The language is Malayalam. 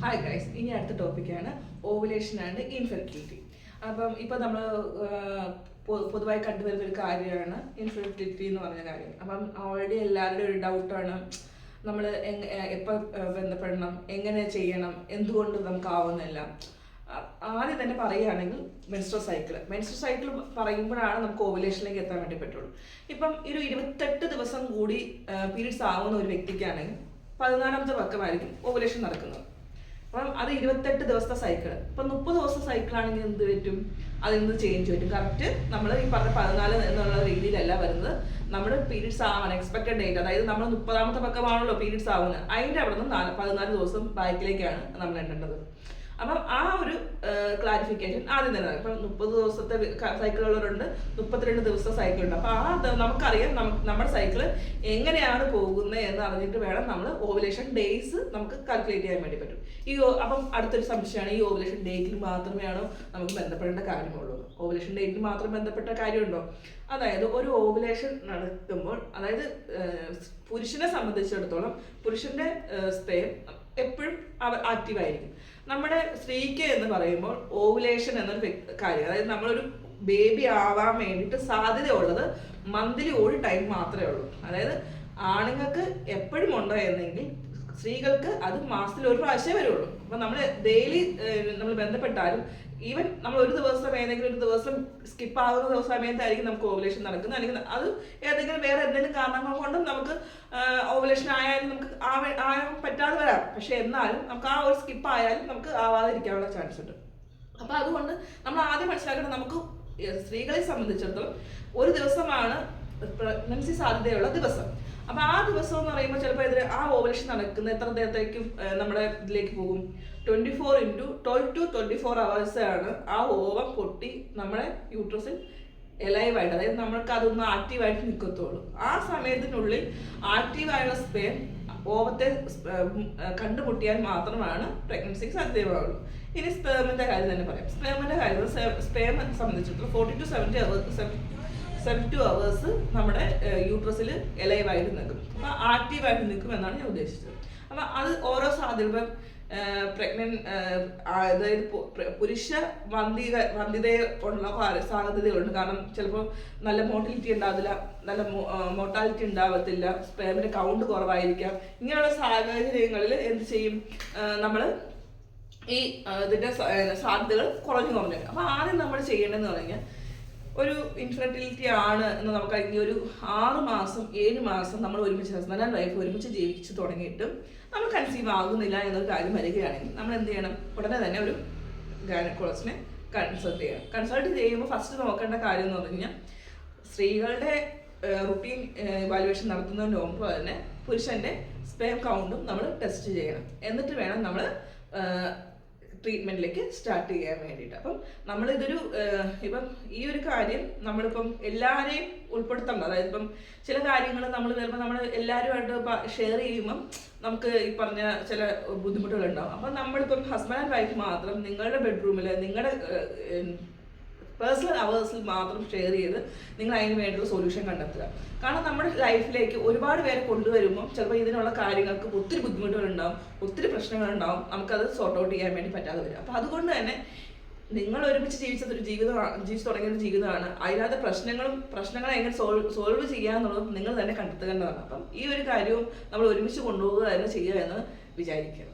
ഹായ് ഗൈസ്, ഇനി അടുത്ത ടോപ്പിക്കാണ് ഓവുലേഷൻ ആൻഡ് ഇൻഫെർട്ടിലിറ്റി. അപ്പം ഇപ്പം നമ്മൾ പൊതുവായി കണ്ടുവരുന്ന ഒരു കാര്യമാണ് ഇൻഫെർട്ടിലിറ്റി എന്ന് പറഞ്ഞ കാര്യം. അപ്പം ഓൾറെഡി എല്ലാവരുടെയും ഒരു ഡൗട്ടാണ്, നമ്മൾ എപ്പോൾ ബന്ധപ്പെടണം, എങ്ങനെ ചെയ്യണം, എന്തുകൊണ്ട് നമുക്കാവുന്നില്ല. ആദ്യം തന്നെ പറയുകയാണെങ്കിൽ മെൻസ്ട്രൽ സൈക്കിൾ പറയുമ്പോഴാണ് നമുക്ക് ഓവുലേഷനിലേക്ക് എത്താൻ വേണ്ടി പറ്റുള്ളൂ. ഇപ്പം ഒരു 28 ദിവസം കൂടി പീരീഡ്സ് ആവുന്ന ഒരു വ്യക്തിക്കാണെങ്കിൽ 14ാമത്തെ പക്കമായിരിക്കും ഓവുലേഷൻ നടക്കുന്നത്. അപ്പം അത് 28 ദിവസത്തെ സൈക്കിൾ. ഇപ്പം 30 ദിവസത്തെ സൈക്കിളാണെങ്കിൽ എന്ത് പറ്റും, അതിൽ ചേഞ്ച് പറ്റും. കറക്റ്റ് നമ്മൾ ഈ പറഞ്ഞ 14 എന്നുള്ള രീതിയിലല്ല വരുന്നത്. നമ്മുടെ പീരീഡ്സ് ആവാൻ എക്സ്പെക്റ്റഡ് ഡേറ്റ്, അതായത് നമ്മൾ 30ാമത്തെ പക്കമാണല്ലോ പീരീഡ്സ് ആവുന്നത്, അതിൻ്റെ അവിടെ നിന്ന് 14 ദിവസം ബാക്കിലേക്കാണ് നമ്മൾ എണ്ണേണ്ടത്. അപ്പം ആ ഒരു ക്ലാരിഫിക്കേഷൻ ആദ്യം തന്നെ. ഇപ്പം 30 ദിവസത്തെ സൈക്കിളുള്ളവരുണ്ട്, 32 ദിവസത്തെ സൈക്കിളുണ്ട്. അപ്പം നമുക്കറിയാം നമ്മുടെ സൈക്കിള് എങ്ങനെയാണ് പോകുന്നത് എന്ന് അറിഞ്ഞിട്ട് വേണം നമ്മൾ ഓവുലേഷൻ ഡേയ്സ് നമുക്ക് കാൽക്കുലേറ്റ് ചെയ്യാൻ വേണ്ടി പറ്റും. അപ്പം അടുത്തൊരു സംശയമാണ്, ഈ ഓവുലേഷൻ ഡേറ്റിൽ മാത്രമേ ആണോ നമുക്ക് ബന്ധപ്പെടേണ്ട കാര്യമുള്ളൂ? ഓവുലേഷൻ ഡേറ്റിൽ മാത്രം ബന്ധപ്പെട്ട കാര്യമുണ്ടോ? അതായത് ഒരു ഓവുലേഷൻ നടക്കുമ്പോൾ, അതായത് പുരുഷനെ സംബന്ധിച്ചിടത്തോളം പുരുഷന്റെ സ്പേം എപ്പോഴും ആക്റ്റീവായിരിക്കും. നമ്മുടെ സ്ത്രീക്ക് എന്ന് പറയുമ്പോൾ ഓവുലേഷൻ എന്നൊരു കാര്യം, അതായത് നമ്മളൊരു ബേബി ആവാൻ വേണ്ടിയിട്ട് സാധ്യതയുള്ളത് മന്ത്ലി ഒരു ടൈം മാത്രമേ ഉള്ളൂ. അതായത് ആണുങ്ങൾക്ക് എപ്പോഴും ഉണ്ടോ എന്നെങ്കിൽ സ്ത്രീകൾക്ക് അത് മാസത്തിൽ ഒരു പ്രാവശ്യമേ വരുള്ളൂ. അപ്പം നമ്മൾ ഡെയിലി നമ്മൾ ബന്ധപ്പെട്ടാലും, ഈവൻ നമ്മൾ ഒരു ദിവസം ഏതെങ്കിലും ഒരു ദിവസം സ്കിപ്പ് ആകുന്ന സമയത്തായിരിക്കും നമുക്ക് ഓവുലേഷൻ നടക്കുന്നത്, അല്ലെങ്കിൽ അത് ഏതെങ്കിലും വേറെ എന്തെങ്കിലും കാരണങ്ങൾ കൊണ്ടും നമുക്ക് ഓവുലേഷൻ ആയാലും നമുക്ക് ആവാൻ പറ്റാതെ വരാം. പക്ഷെ എന്നാലും നമുക്ക് ആ ഒരു സ്കിപ്പ് ആയാലും നമുക്ക് ആവാതിരിക്കാനുള്ള ചാൻസ് ഉണ്ട്. അപ്പം അതുകൊണ്ട് നമ്മൾ ആദ്യം മനസ്സിലാക്കേണ്ടത്, നമുക്ക് സ്ത്രീകളെ സംബന്ധിച്ചിടത്തോളം ഒരു ദിവസമാണ് പ്രഗ്നൻസി സാധ്യതയുള്ള ദിവസം. അപ്പം ആ ദിവസം എന്ന് പറയുമ്പോൾ ചിലപ്പോൾ ആ ഓവുലേഷൻ നടക്കുന്ന എത്ര നേരത്തേക്കും നമ്മുടെ ഇതിലേക്ക് പോകും, 12 to 24 hours ആണ് ആ ഓവം പൊട്ടി നമ്മുടെ യൂട്രസിൽ എലൈവായിട്ട്, അതായത് നമ്മൾക്ക് അതൊന്ന് ആക്റ്റീവായിട്ട് നിൽക്കത്തുള്ളൂ. ആ സമയത്തിനുള്ളിൽ ആക്റ്റീവായുള്ള സ്പേം ഓവത്തെ കണ്ടുമുട്ടിയാൽ മാത്രമാണ് പ്രഗ്നൻസിക്ക് സാധ്യതയുള്ളൂ. ഇനി സ്പേമിന്റെ കാര്യം തന്നെ പറയാം. സ്പേമിന്റെ കാര്യം, സ്പേം സംബന്ധിച്ചിടത്തോളം 40 to 72 hours നമ്മുടെ യൂട്രസിൽ എലൈവായിട്ട് നിൽക്കും. അപ്പം ആക്റ്റീവായിട്ട് നിൽക്കും എന്നാണ് ഞാൻ ഉദ്ദേശിച്ചത്. അപ്പം അത് ഓരോ സാധ്യത, അതായത് പുരുഷ വന്ധ്യതയുള്ള സാധ്യതകളുണ്ട്. കാരണം ചിലപ്പോൾ നല്ല മോട്ടിലിറ്റി ഉണ്ടാവില്ല, നല്ല മോർട്ടാലിറ്റി ഉണ്ടാവത്തില്ല, സ്പേമിന്റെ കൗണ്ട് കുറവായിരിക്കാം. ഇങ്ങനെയുള്ള സാഹചര്യങ്ങളിൽ എന്ത് ചെയ്യും, നമ്മൾ ഈ ഇതിന്റെ സാധ്യതകൾ കുറഞ്ഞു. അപ്പം ആദ്യം നമ്മൾ ചെയ്യേണ്ടതെന്ന് പറഞ്ഞാൽ, ഒരു ഇൻഫെർട്ടിലിറ്റി ആണ് എന്ന് നമുക്ക് ഈ ഒരു 6 മാസം 7 മാസം നമ്മൾ ഒരുമിച്ച് ഹസ്ബൻഡ് ആൻഡ് വൈഫ് ഒരുമിച്ച് ജീവിച്ച് തുടങ്ങിയിട്ടും നമ്മൾ കൺസീവ് ആകുന്നില്ല എന്നൊരു കാര്യം വരികയാണെങ്കിൽ നമ്മൾ എന്ത് ചെയ്യണം, ഉടനെ തന്നെ ഒരു ഗൈനക്കോളജിസ്റ്റിനെ കൺസൾട്ട് ചെയ്യുമ്പോൾ ഫസ്റ്റ് നോക്കേണ്ട കാര്യം എന്ന് പറഞ്ഞു കഴിഞ്ഞാൽ, സ്ത്രീകളുടെ റുട്ടീൻ ഇവാലുവേഷൻ നടത്തുന്നതിന് മുമ്പ് തന്നെ പുരുഷന്റെ സ്പേം കൗണ്ടും നമ്മൾ ടെസ്റ്റ് ചെയ്യണം. എന്നിട്ട് വേണം നമ്മൾ ട്രീറ്റ്മെന്റിലേക്ക് സ്റ്റാർട്ട് ചെയ്യാൻ വേണ്ടിയിട്ട്. അപ്പം നമ്മളിതൊരു ഇപ്പം ഈ ഒരു കാര്യം നമ്മളിപ്പം എല്ലാവരെയും ഉൾപ്പെടുത്തണ്ട. അതായത് ഇപ്പം ചില കാര്യങ്ങൾ നമ്മൾ ചിലപ്പോൾ നമ്മൾ എല്ലാവരുമായിട്ട് ഷെയർ ചെയ്യുമ്പം നമുക്ക് ഈ പറഞ്ഞ ചില ബുദ്ധിമുട്ടുകളുണ്ടാവും. അപ്പം നമ്മളിപ്പം ഹസ്ബൻഡ് ആൻഡ് വൈഫ് മാത്രം നിങ്ങളുടെ ബെഡ്റൂമിൽ നിങ്ങളുടെ പേഴ്സണൽ അവേഴ്സിൽ മാത്രം ഷെയർ ചെയ്ത് നിങ്ങൾ അതിന് വേണ്ടിയുള്ള സൊല്യൂഷൻ കണ്ടെത്തുക. കാരണം നമ്മുടെ ലൈഫിലേക്ക് ഒരുപാട് പേരെ കൊണ്ടുവരുമ്പോൾ ചിലപ്പോൾ ഇതിനുള്ള കാര്യങ്ങൾക്ക് ഒത്തിരി ബുദ്ധിമുട്ടുകളുണ്ടാവും, ഒത്തിരി പ്രശ്നങ്ങളുണ്ടാവും, നമുക്കത് സോർട്ട് ഔട്ട് ചെയ്യാൻ വേണ്ടി പറ്റാതെ വരും. അപ്പം അതുകൊണ്ട് തന്നെ നിങ്ങൾ ഒരുമിച്ച് ജീവിച്ചു തുടങ്ങിയൊരു ജീവിതമാണ്. അതിനകത്ത് പ്രശ്നങ്ങൾ എങ്ങനെ സോൾവ് ചെയ്യാന്നുള്ളത് നിങ്ങൾ തന്നെ കണ്ടെത്തേണ്ടതാണ്. അപ്പം ഈ ഒരു കാര്യവും നമ്മൾ ഒരുമിച്ച് കൊണ്ടുപോകുക തന്നെ ചെയ്യുക എന്ന് വിചാരിക്കുക.